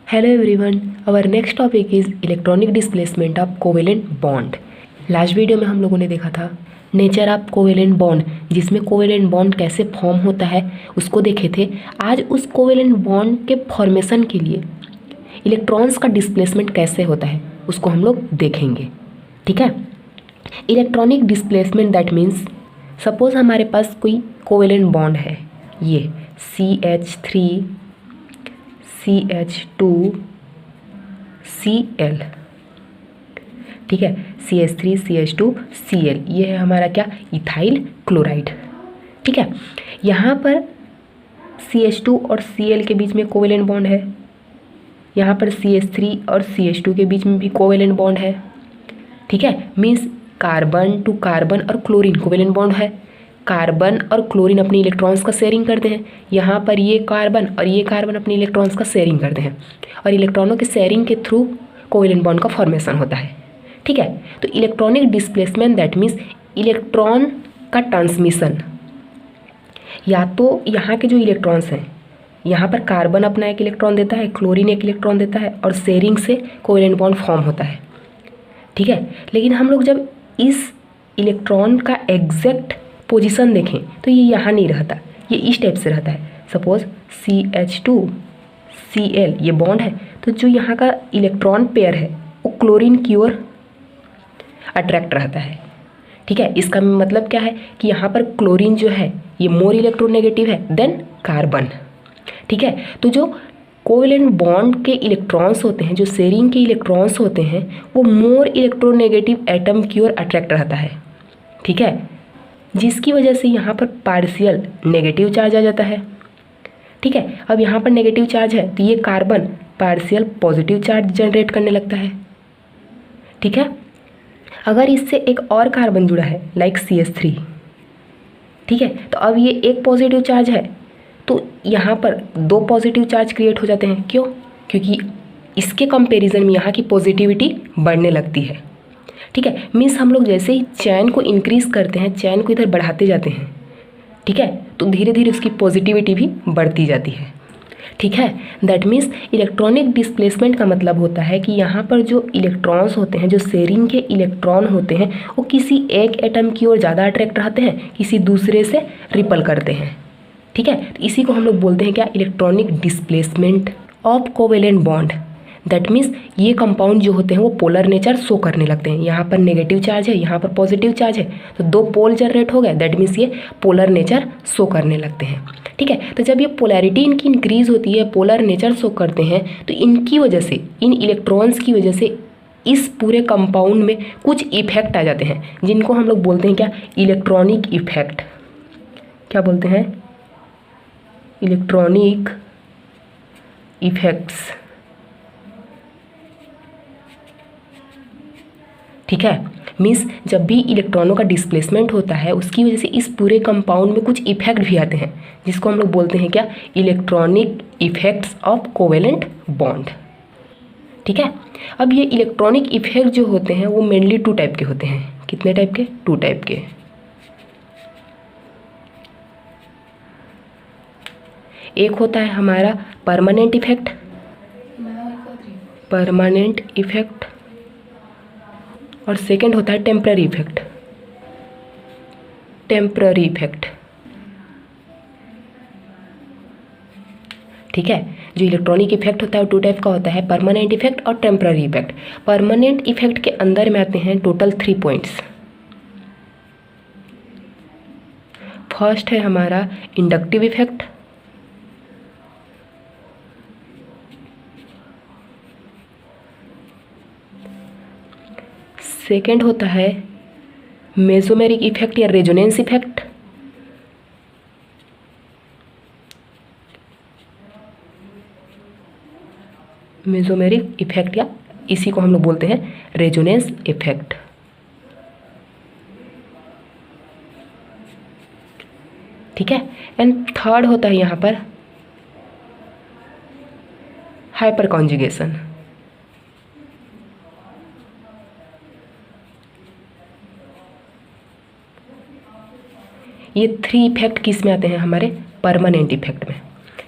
Hello everyone, our next topic is electronic displacement of covalent bond. Last video में हम लोगों ने देखा था नेचर ऑफ कोवेलेंट बॉन्ड, जिसमें कोवेलेंट बॉन्ड कैसे फॉर्म होता है उसको देखे थे। आज उस कोवेलेंट बॉन्ड के फॉर्मेशन के लिए इलेक्ट्रॉन्स का डिस्प्लेसमेंट कैसे होता है उसको हम लोग देखेंगे। ठीक है, electronic displacement that means suppose हमारे पास कोई कोवेलेंट बॉन्ड है, ये CH3 CH2 Cl, ठीक है, CH3 CH2 Cl, ये है हमारा क्या, इथाइल क्लोराइड। ठीक है, यहाँ पर CH2 और Cl के बीच में कोवेलेंट बॉन्ड है, यहाँ पर CH3 और CH2 के बीच में भी कोवेलेंट बॉन्ड है। ठीक है, मीन्स कार्बन टू कार्बन और क्लोरीन कोवेलेंट बॉन्ड है। कार्बन और क्लोरीन अपने इलेक्ट्रॉन्स का शेयरिंग करते हैं, यहाँ पर ये कार्बन और ये कार्बन अपने इलेक्ट्रॉन्स का शेयरिंग करते हैं और इलेक्ट्रॉनों के शेयरिंग के थ्रू कोवेलेंट बॉन्ड का फॉर्मेशन होता है। ठीक है, तो electronic displacement that means electron का ट्रांसमिशन, या तो यहाँ के जो इलेक्ट्रॉन्स हैं, यहाँ पर कार्बन अपना एक इलेक्ट्रॉन देता है, क्लोरीन एक इलेक्ट्रॉन देता है और शेयरिंग से कोवेलेंट बॉन्ड फॉर्म होता है। ठीक है, लेकिन हम लोग जब इस इलेक्ट्रॉन का एग्जैक्ट पोजीशन देखें तो ये यहाँ नहीं रहता, ये इस टाइप से रहता है। सपोज CH2 Cl ये बॉन्ड है, तो जो यहाँ का इलेक्ट्रॉन पेयर है वो क्लोरीन की ओर अट्रैक्ट रहता है। ठीक है, इसका मतलब क्या है कि यहाँ पर क्लोरीन जो है ये मोर इलेक्ट्रोनेगेटिव है देन कार्बन। ठीक है, तो जो कोवेलेंट बॉन्ड के इलेक्ट्रॉन्स होते हैं, जो शेयरिंग के इलेक्ट्रॉन्स होते हैं, वो मोर इलेक्ट्रोनेगेटिव एटम की ओर अट्रैक्ट रहता है। ठीक है, जिसकी वजह से यहाँ पर पार्शियल नेगेटिव चार्ज आ जाता है। ठीक है, अब यहाँ पर नेगेटिव चार्ज है तो ये carbon partial positive charge generate करने लगता है। ठीक है, अगर इससे एक और कार्बन जुड़ा है लाइक CH3, ठीक है, तो अब ये एक पॉजिटिव चार्ज है तो यहाँ पर दो पॉजिटिव चार्ज क्रिएट हो जाते हैं। क्यों? क्योंकि इसके कंपैरिजन में यहाँ की पॉजिटिविटी बढ़ने लगती है। ठीक है, मीन्स हम लोग जैसे ही चैन को इंक्रीज़ करते हैं, चैन को इधर बढ़ाते जाते हैं, ठीक है, तो धीरे धीरे उसकी पॉजिटिविटी भी बढ़ती जाती है। ठीक है, दैट मीन्स इलेक्ट्रॉनिक डिस्प्लेसमेंट का मतलब होता है कि यहाँ पर जो इलेक्ट्रॉन्स होते हैं, जो शेयरिंग के इलेक्ट्रॉन होते हैं, वो किसी एक एटम की ओर ज़्यादा अट्रैक्ट रहते हैं, किसी दूसरे से रिपल करते हैं। ठीक है, तो इसी को हम लोग बोलते हैं क्या, electronic displacement of covalent bond. That means ये कंपाउंड जो होते हैं वो पोलर नेचर शो करने लगते हैं। यहाँ पर नेगेटिव चार्ज है, यहाँ पर पॉजिटिव चार्ज है, तो दो पोल जनरेट हो गए, दैट मीन्स ये पोलर नेचर शो करने लगते हैं। ठीक है, तो जब ये पोलैरिटी इनकी इंक्रीज होती है, पोलर नेचर शो करते हैं, तो इनकी वजह से, इन इलेक्ट्रॉन्स की वजह से इस पूरे कंपाउंड में कुछ इफेक्ट आ जाते हैं, जिनको हम लोग बोलते हैं क्या, इलेक्ट्रॉनिक इफेक्ट। क्या बोलते हैं? Electronic effects. ठीक है, मीन्स जब भी इलेक्ट्रॉनों का डिस्प्लेसमेंट होता है उसकी वजह से इस पूरे कंपाउंड में कुछ इफेक्ट भी आते हैं, जिसको हम लोग बोलते हैं क्या, electronic effects of covalent bond. ठीक है, अब ये इलेक्ट्रॉनिक इफेक्ट जो होते हैं वो मेनली टू टाइप के होते हैं। कितने टाइप के? टू टाइप के। एक होता है हमारा परमानेंट इफेक्ट, परमानेंट इफेक्ट, और सेकेंड होता है टेम्पररी इफेक्ट, टेम्पररी इफेक्ट। ठीक है, जो इलेक्ट्रॉनिक इफेक्ट होता है वो टू टाइप का होता है, परमानेंट इफेक्ट और टेम्पररी इफेक्ट। परमानेंट इफेक्ट के अंदर में आते हैं टोटल 3 पॉइंट्स। फर्स्ट है हमारा इंडक्टिव इफेक्ट, सेकेंड होता है मेसोमेरिक इफेक्ट या रेजोनेंस इफेक्ट, मेसोमेरिक इफेक्ट या इसी को हम लोग बोलते हैं रेजोनेंस इफेक्ट। ठीक है, एंड थर्ड होता है यहाँ पर हाइपर कॉन्जुगेशन। ये 3 इफेक्ट किस में आते हैं? हमारे परमानेंट इफेक्ट में।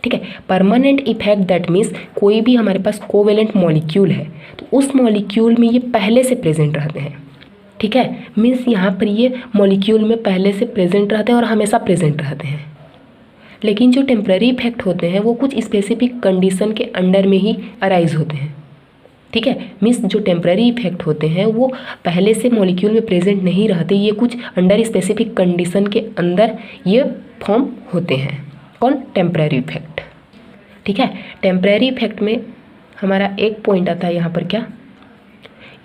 ठीक है। परमानेंट इफेक्ट दैट मीन्स कोई भी हमारे पास कोवेलेंट मॉलिक्यूल है तो उस मॉलिक्यूल में ये पहले से प्रेजेंट रहते हैं, ठीक है। मीन्स यहाँ पर ये मॉलिक्यूल में पहले से प्रेजेंट रहते हैं और हमेशा प्रेजेंट रहते हैं। लेकिन जो टेम्पररी इफेक्ट होते हैं वो कुछ स्पेसिफिक कंडीशन के अंडर में ही अराइज होते हैं, ठीक है। मीन्स जो टेम्पररी इफेक्ट होते हैं वो पहले से मॉलिक्यूल में प्रेजेंट नहीं रहते, ये कुछ अंडर स्पेसिफिक कंडीशन के अंदर ये फॉर्म होते हैं। कौन? टेम्पररी इफेक्ट, ठीक है। टेम्पररी इफेक्ट में हमारा एक पॉइंट आता है यहाँ पर क्या?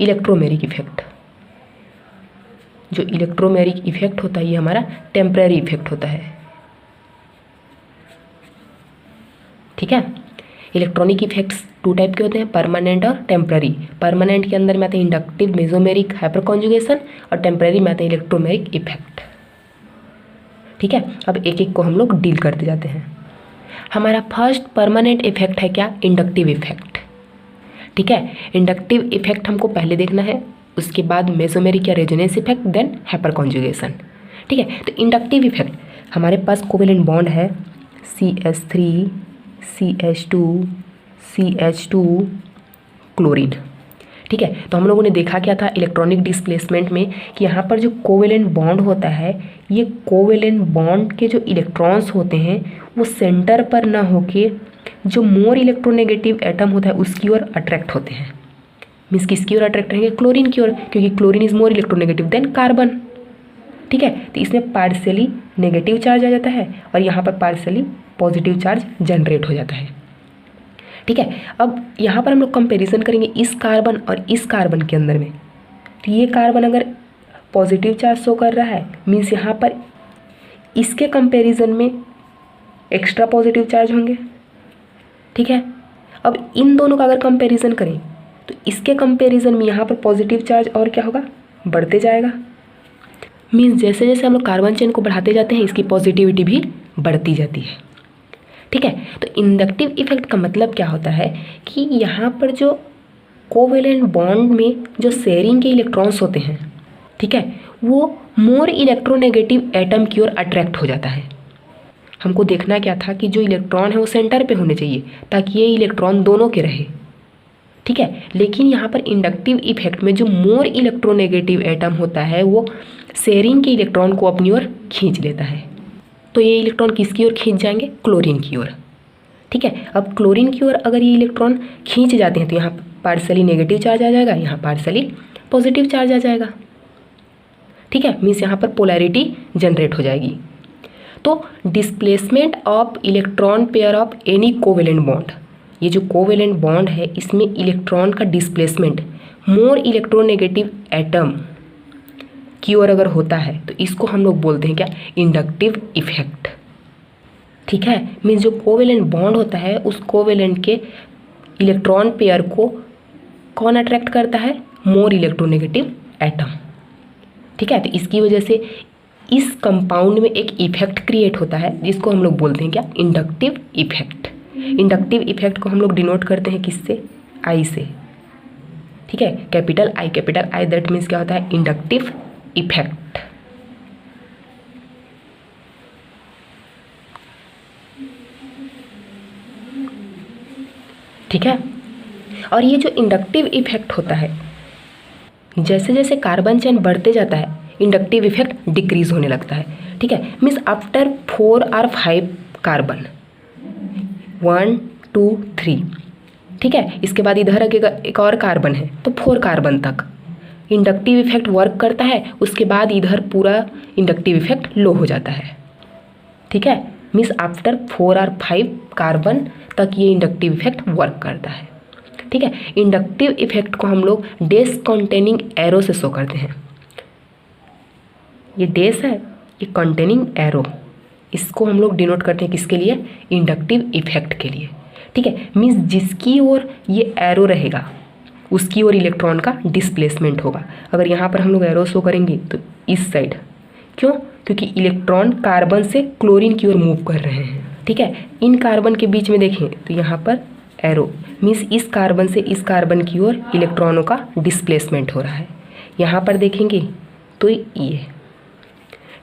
Electromeric effect. जो इलेक्ट्रोमेरिक इफेक्ट होता है ये हमारा टेम्पररी इफेक्ट होता है, ठीक है। इलेक्ट्रॉनिक इफेक्ट्स टू टाइप के होते हैं, परमानेंट और टेम्पररी। परमानेंट के अंदर में आते हैं इंडक्टिव मेसोमेरिक हाइपर कॉन्जुगेशन और टेम्पररी में आते हैं इलेक्ट्रोमेरिक इफेक्ट, ठीक है। अब एक एक को हम लोग डील करते जाते हैं। हमारा फर्स्ट परमानेंट इफेक्ट है क्या? इंडक्टिव इफेक्ट, ठीक है। इंडक्टिव इफेक्ट हमको पहले देखना है, उसके बाद मेसोमेरिक या resonance effect, then hyperconjugation, ठीक है। तो इंडक्टिव इफेक्ट हमारे पास कोवेलेंट बॉन्ड है CH3 CH2 CH2 क्लोरीन, ठीक है। तो हम लोगों ने देखा क्या था इलेक्ट्रॉनिक डिस्प्लेसमेंट में कि यहाँ पर जो कोवेलेंट बॉन्ड होता है ये कोवेलेंट बॉन्ड के जो इलेक्ट्रॉन्स होते हैं वो सेंटर पर ना होके जो मोर इलेक्ट्रोनेगेटिव एटम होता है उसकी ओर अट्रैक्ट होते हैं। मीन्स किसकी ओर अट्रैक्ट रहेंगे? क्लोरीन की ओर, क्योंकि chlorine is more electronegative than carbon, ठीक है। तो इसमें पार्शियली नेगेटिव चार्ज आ जाता है और यहाँ पर पार्शियली पॉजिटिव चार्ज जनरेट हो जाता है, ठीक है। अब यहाँ पर हम लोग कंपैरिजन करेंगे इस कार्बन और इस कार्बन के अंदर में। तो ये कार्बन अगर पॉजिटिव चार्ज शो कर रहा है मीन्स यहाँ पर इसके कंपैरिजन में एक्स्ट्रा पॉजिटिव चार्ज होंगे, ठीक है। अब इन दोनों का अगर कंपैरिजन करें तो इसके कंपैरिजन में यहाँ पर पॉजिटिव चार्ज और क्या होगा? बढ़ते जाएगा। मीन्स जैसे जैसे हम लोग कार्बन चेन को बढ़ाते जाते हैं इसकी पॉजिटिविटी भी बढ़ती जाती है, ठीक है। तो इंडक्टिव इफेक्ट का मतलब क्या होता है कि यहाँ पर जो कोवेलेंट बॉन्ड में जो शेयरिंग के इलेक्ट्रॉन्स होते हैं, ठीक है, वो मोर इलेक्ट्रोनेगेटिव एटम की ओर अट्रैक्ट हो जाता है। हमको देखना क्या था कि जो इलेक्ट्रॉन है वो सेंटर पे होने चाहिए ताकि ये इलेक्ट्रॉन दोनों के रहे, ठीक है। लेकिन यहाँ पर इंडक्टिव इफेक्ट में जो मोर इलेक्ट्रोनेगेटिव एटम होता है वो शेयरिंग के इलेक्ट्रॉन को अपनी ओर खींच लेता है। तो ये इलेक्ट्रॉन किसकी ओर खींच जाएंगे? क्लोरीन की ओर, ठीक है। अब क्लोरीन की ओर अगर ये इलेक्ट्रॉन खींच जाते हैं तो यहाँ पार्शियली नेगेटिव चार्ज आ जाएगा, यहाँ पार्शियली पॉजिटिव चार्ज आ जाएगा, ठीक है। मीन्स यहाँ पर पोलैरिटी जनरेट हो जाएगी। तो displacement of electron pair of any covalent bond, ये जो कोवेलेंट बॉन्ड है इसमें इलेक्ट्रॉन का डिस्प्लेसमेंट मोर इलेक्ट्रोनेगेटिव एटम की ओर अगर होता है तो इसको हम लोग बोलते हैं क्या? इंडक्टिव इफेक्ट, ठीक है। मीन्स जो कोवेलेंट बॉन्ड होता है उस कोवेलेंट के इलेक्ट्रॉन पेयर को कौन अट्रैक्ट करता है? मोर इलेक्ट्रोनेगेटिव एटम, ठीक है। तो इसकी वजह से इस कंपाउंड में एक इफेक्ट क्रिएट होता है जिसको हम लोग बोलते हैं क्या? Inductive effect. इंडक्टिव इफेक्ट को हम लोग डिनोट करते हैं किससे? आई से, ठीक है। कैपिटल आई, दैट मीन्स क्या होता है? इंडक्टिव इफेक्ट, ठीक है। और ये जो इंडक्टिव इफेक्ट होता है जैसे जैसे कार्बन चेन बढ़ते जाता है इंडक्टिव इफेक्ट डिक्रीज होने लगता है, ठीक है। मीन्स आफ्टर 4 और 5 कार्बन 1 2 3, ठीक है। इसके बाद इधर एक और कार्बन है तो 4 कार्बन तक इंडक्टिव इफेक्ट वर्क करता है, उसके बाद इधर पूरा इंडक्टिव इफेक्ट लो हो जाता है, ठीक है। मीन्स आफ्टर 4 और 5 कार्बन तक ये इंडक्टिव इफेक्ट वर्क करता है, ठीक है। इंडक्टिव इफेक्ट को हम लोग डेस कंटेनिंग एरो से शो करते हैं। ये डेस है, ये कंटेनिंग एरो, इसको हम लोग डिनोट करते हैं किसके लिए? इंडक्टिव इफेक्ट के लिए, ठीक है। मीन्स जिसकी ओर ये एरो रहेगा उसकी ओर इलेक्ट्रॉन का डिस्प्लेसमेंट होगा। अगर यहाँ पर हम लोग एरो शो करेंगे तो इस साइड, क्यों? क्योंकि इलेक्ट्रॉन कार्बन से क्लोरीन की ओर मूव कर रहे हैं, ठीक है। इन कार्बन के बीच में देखें तो यहाँ पर एरो मीन्स इस कार्बन से इस कार्बन की ओर इलेक्ट्रॉनों का डिस्प्लेसमेंट हो रहा है। यहाँ पर देखेंगे तो ये,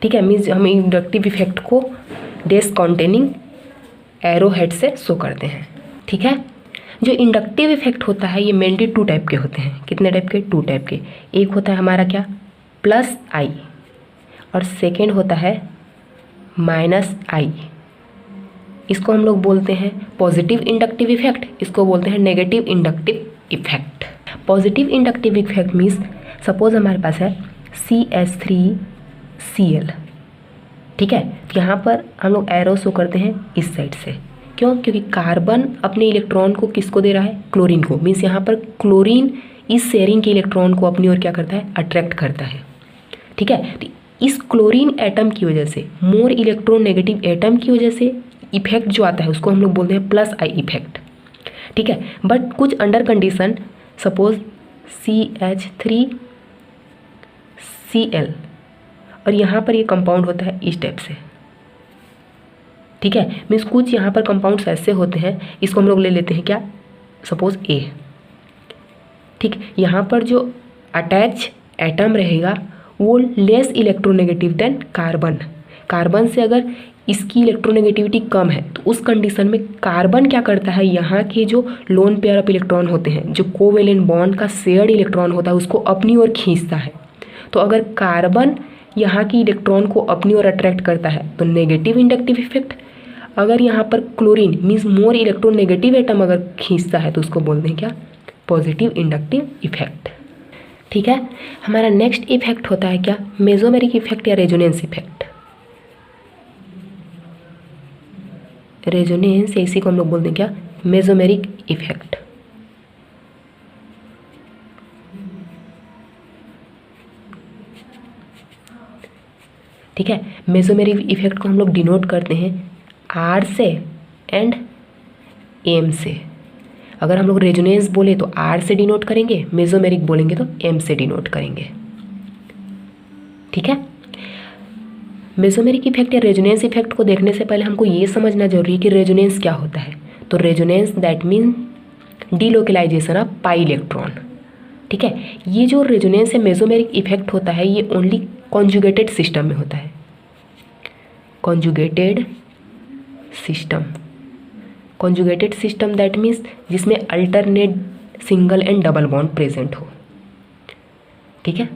ठीक है। मीन्स हम इंडक्टिव इफेक्ट को डेस कंटेनिंग एरो हेड से शो करते हैं। ठीक है, जो इंडक्टिव इफेक्ट होता है ये मेनली 2 टाइप के होते हैं। कितने टाइप के? 2 टाइप के। एक होता है हमारा क्या, प्लस आई, और सेकेंड होता है माइनस आई। इसको हम लोग बोलते हैं पॉजिटिव इंडक्टिव इफेक्ट, इसको बोलते हैं negative inductive effect. Positive inductive effect means suppose हमारे पास है CH3Cl। ठीक है, यहाँ पर हम लोग एरो शो करते हैं इस साइड से। क्यों? क्योंकि कार्बन अपने इलेक्ट्रॉन को किसको दे रहा है? क्लोरीन को। मीन्स यहाँ पर क्लोरीन इस शेयरिंग के इलेक्ट्रॉन को अपनी ओर क्या करता है? अट्रैक्ट करता है। ठीक है, तो इस क्लोरीन एटम की वजह से, मोर इलेक्ट्रोनेगेटिव एटम की वजह से इफेक्ट जो आता है उसको हम लोग बोलते हैं प्लस आई इफेक्ट। ठीक है, बट कुछ अंडर कंडीशन, सपोज CH3Cl और यहाँ पर ये कंपाउंड होता है इस टाइप से। ठीक है, मीन्स कुछ यहाँ पर कंपाउंड्स ऐसे होते हैं, इसको हम लोग ले लेते हैं क्या, सपोज A। ठीक, यहाँ पर जो अटैच एटम रहेगा वो less electronegative than carbon. Carbon से अगर इसकी इलेक्ट्रोनेगेटिविटी कम है तो उस कंडीशन में कार्बन क्या करता है, यहाँ के जो लोन पेयर ऑफ इलेक्ट्रॉन होते हैं, जो कोवेलेंट बॉन्ड का शेयर्ड इलेक्ट्रॉन होता है, उसको अपनी ओर खींचता है। तो अगर कार्बन यहाँ की इलेक्ट्रॉन को अपनी ओर अट्रैक्ट करता है तो नेगेटिव इंडक्टिव इफेक्ट। अगर यहाँ पर chlorine means more electronegative atom अगर खींचता है तो उसको बोलते हैं क्या, पॉजिटिव इंडक्टिव इफेक्ट। ठीक है, हमारा नेक्स्ट इफेक्ट होता है क्या, मेसोमेरिक इफेक्ट या रेजोनेंस इफेक्ट। रेजोनेंस या इसी को हम लोग बोलते हैं क्या, मेसोमेरिक इफेक्ट। ठीक है, मेसोमेरिक इफेक्ट को हम लोग डिनोट करते हैं R से एंड M से। अगर हम लोग रेजोनेंस बोले तो R से डिनोट करेंगे, मेसोमेरिक बोलेंगे तो M से डिनोट करेंगे। ठीक है, मेसोमेरिक इफेक्ट या रेजोनेंस इफेक्ट को देखने से पहले हमको ये समझना जरूरी है कि रेजोनेंस क्या होता है। तो resonance that mean delocalization of pi electron. ठीक है, ये जो रेजोनेंस या मेसोमेरिक इफेक्ट होता है ये ओनली कॉन्जुगेटेड सिस्टम में होता है। Conjugated system, conjugated system that means जिसमें alternate single and double bond present हो। ठीक है,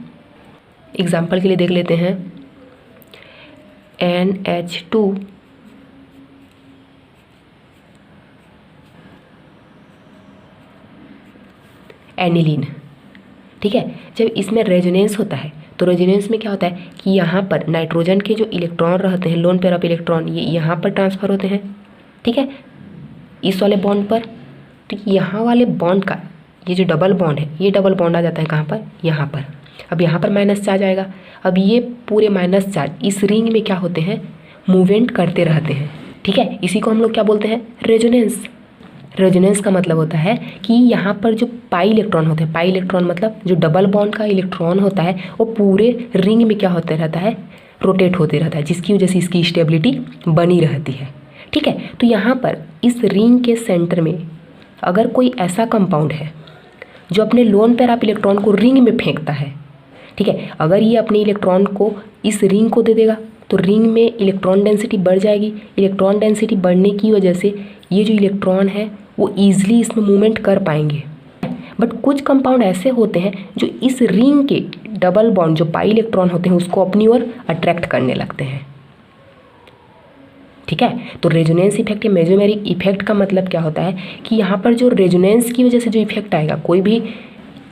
एग्जाम्पल के लिए देख लेते हैं NH2 एनिलीन। ठीक है, जब इसमें रेजोनेंस होता है तो रेजोनेंस में क्या होता है कि यहाँ पर नाइट्रोजन के जो इलेक्ट्रॉन रहते हैं, लोन पेयर ऑफ इलेक्ट्रॉन, ये यहाँ पर ट्रांसफ़र होते हैं। ठीक है, इस वाले बॉन्ड पर। तो यहाँ वाले बॉन्ड का ये जो डबल बॉन्ड है, ये डबल बॉन्ड आ जाता है कहाँ पर, यहाँ पर। अब यहाँ पर माइनस चार्ज आएगा। अब ये पूरे माइनस चार्ज इस रिंग में क्या होते हैं, मूवमेंट करते रहते हैं। ठीक है, इसी को हम लोग क्या बोलते हैं, रेजोनेंस। रेजोनेंस का मतलब होता है कि यहाँ पर जो पाई इलेक्ट्रॉन होते हैं, पाई इलेक्ट्रॉन मतलब जो डबल बॉन्ड का इलेक्ट्रॉन होता है वो पूरे रिंग में क्या होते रहता है, रोटेट होते रहता है, जिसकी वजह से इसकी स्टेबिलिटी बनी रहती है। ठीक है, तो यहाँ पर इस रिंग के सेंटर में अगर कोई ऐसा कंपाउंड है जो अपने लोन पेयर ऑफ इलेक्ट्रॉन को रिंग में फेंकता है। ठीक है, अगर ये अपने इलेक्ट्रॉन को इस रिंग को दे देगा तो रिंग में इलेक्ट्रॉन डेंसिटी बढ़ जाएगी। इलेक्ट्रॉन डेंसिटी बढ़ने की वजह से ये जो इलेक्ट्रॉन है वो ईजिली इसमें मूवमेंट कर पाएंगे। बट कुछ कंपाउंड ऐसे होते हैं जो इस रिंग के डबल बॉन्ड जो पाई इलेक्ट्रॉन होते हैं उसको अपनी ओर अट्रैक्ट करने लगते हैं। ठीक है, तो रेजोनेंस इफेक्ट या मेसोमेरिक इफेक्ट का मतलब क्या होता है कि यहाँ पर जो रेजोनेंस की वजह से जो इफेक्ट आएगा, कोई भी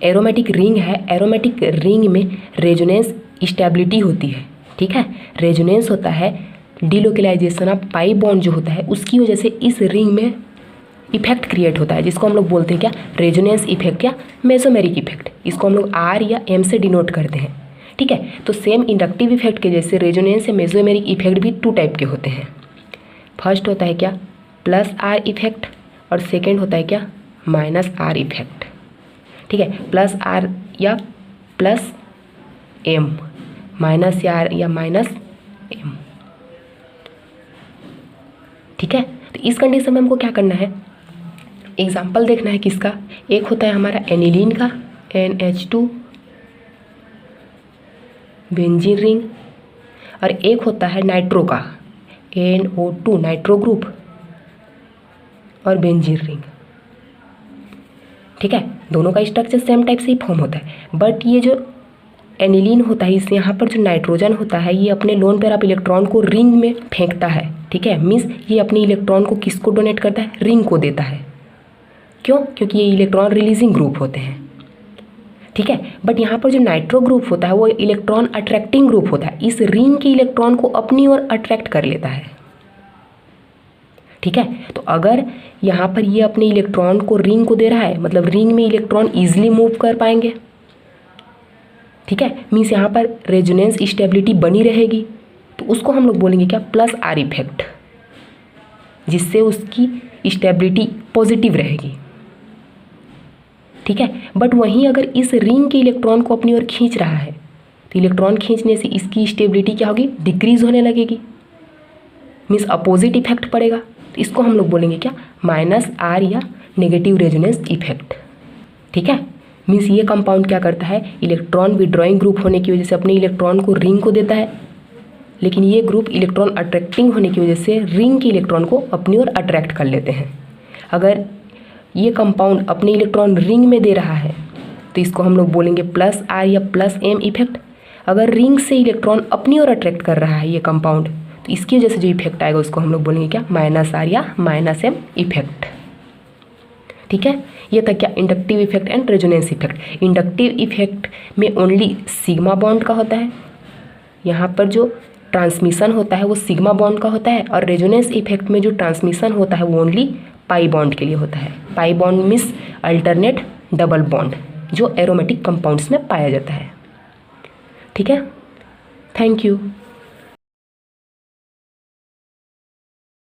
एरोमेटिक रिंग है, एरोमेटिक रिंग में रेजोनेंस स्टेबिलिटी होती है। ठीक है, रेजोनेंस होता है डीलोकलाइजेशन ऑफ पाई बॉन्ड जो होता है उसकी वजह से इस रिंग में इफेक्ट क्रिएट होता है, जिसको हम लोग बोलते हैं क्या, रेजोनेंस इफेक्ट या मेसोमेरिक इफेक्ट। इसको हम लोग R या M से डिनोट करते हैं। ठीक है, तो सेम इंडक्टिव इफेक्ट के जैसे रेजोनेंस या मेसोमेरिक इफेक्ट भी 2 टाइप के होते हैं। फर्स्ट होता है क्या, प्लस R इफेक्ट, और सेकेंड होता है क्या, माइनस R इफेक्ट। ठीक है, प्लस R या प्लस M, माइनस R या माइनस M। ठीक है, तो इस कंडीशन में हमको क्या करना है, एग्जाम्पल देखना है किसका। एक होता है हमारा एनिलीन का NH2 बेंजीन रिंग, और एक होता है नाइट्रो का NO2 नाइट्रो ग्रुप। और बेंजीन रिंग। ठीक है, दोनों का स्ट्रक्चर सेम टाइप से ही फॉर्म होता है, बट ये जो एनिलीन होता है इस यहाँ पर जो नाइट्रोजन होता है ये अपने लोन पेयर ऑफ इलेक्ट्रॉन को रिंग में फेंकता है। ठीक है, मीन्स ये अपने इलेक्ट्रॉन को किसको डोनेट करता है, रिंग को देता है। क्यों? क्योंकि ये इलेक्ट्रॉन रिलीजिंग ग्रुप होते हैं। ठीक है, बट यहाँ पर जो नाइट्रो ग्रुप होता है वो इलेक्ट्रॉन अट्रैक्टिंग ग्रुप होता है, इस रिंग के इलेक्ट्रॉन को अपनी ओर अट्रैक्ट कर लेता है। ठीक है, तो अगर यहाँ पर ये अपने इलेक्ट्रॉन को रिंग को दे रहा है मतलब रिंग में इलेक्ट्रॉन ईजिली मूव कर पाएंगे। ठीक है, मीन्स यहाँ पर रेजोनेंस स्टेबिलिटी बनी रहेगी, तो उसको हम लोग बोलेंगे क्या, प्लस आर इफेक्ट, जिससे उसकी स्टेबिलिटी पॉजिटिव रहेगी। ठीक है, बट वहीं अगर इस रिंग के इलेक्ट्रॉन को अपनी ओर खींच रहा है तो इलेक्ट्रॉन खींचने से इसकी स्टेबिलिटी क्या होगी, डिक्रीज होने लगेगी, मीन्स अपोजिट इफेक्ट पड़ेगा। तो इसको हम लोग बोलेंगे क्या, माइनस आर या नेगेटिव रेजोनेंस इफेक्ट। ठीक है, मीन्स ये कंपाउंड क्या करता है, इलेक्ट्रॉन विड्रॉइंग ग्रुप होने की वजह से अपने इलेक्ट्रॉन को रिंग को देता है, लेकिन ये ग्रुप इलेक्ट्रॉन अट्रैक्टिंग होने की वजह से रिंग के इलेक्ट्रॉन को अपनी ओर अट्रैक्ट कर लेते हैं। अगर ये कंपाउंड अपने इलेक्ट्रॉन रिंग में दे रहा है तो इसको हम लोग बोलेंगे प्लस आर या प्लस एम इफेक्ट। अगर रिंग से इलेक्ट्रॉन अपनी ओर अट्रैक्ट कर रहा है ये कंपाउंड, तो इसकी वजह से जो इफेक्ट आएगा उसको हम लोग बोलेंगे क्या, माइनस आर या माइनस एम इफेक्ट। ठीक है, ये था क्या, inductive effect and resonance effect. Inductive effect में ओनली सिग्मा बॉन्ड का होता है, यहाँ पर जो ट्रांसमिशन होता है वो सिग्मा बॉन्ड का होता है, और रेजोनेंस इफेक्ट में जो ट्रांसमिशन होता है वो ओनली पाई बॉन्ड के लिए होता है। Pi bond means alternate double bond, जो एरोमेटिक कंपाउंड्स में पाया जाता है। ठीक है, थैंक यू।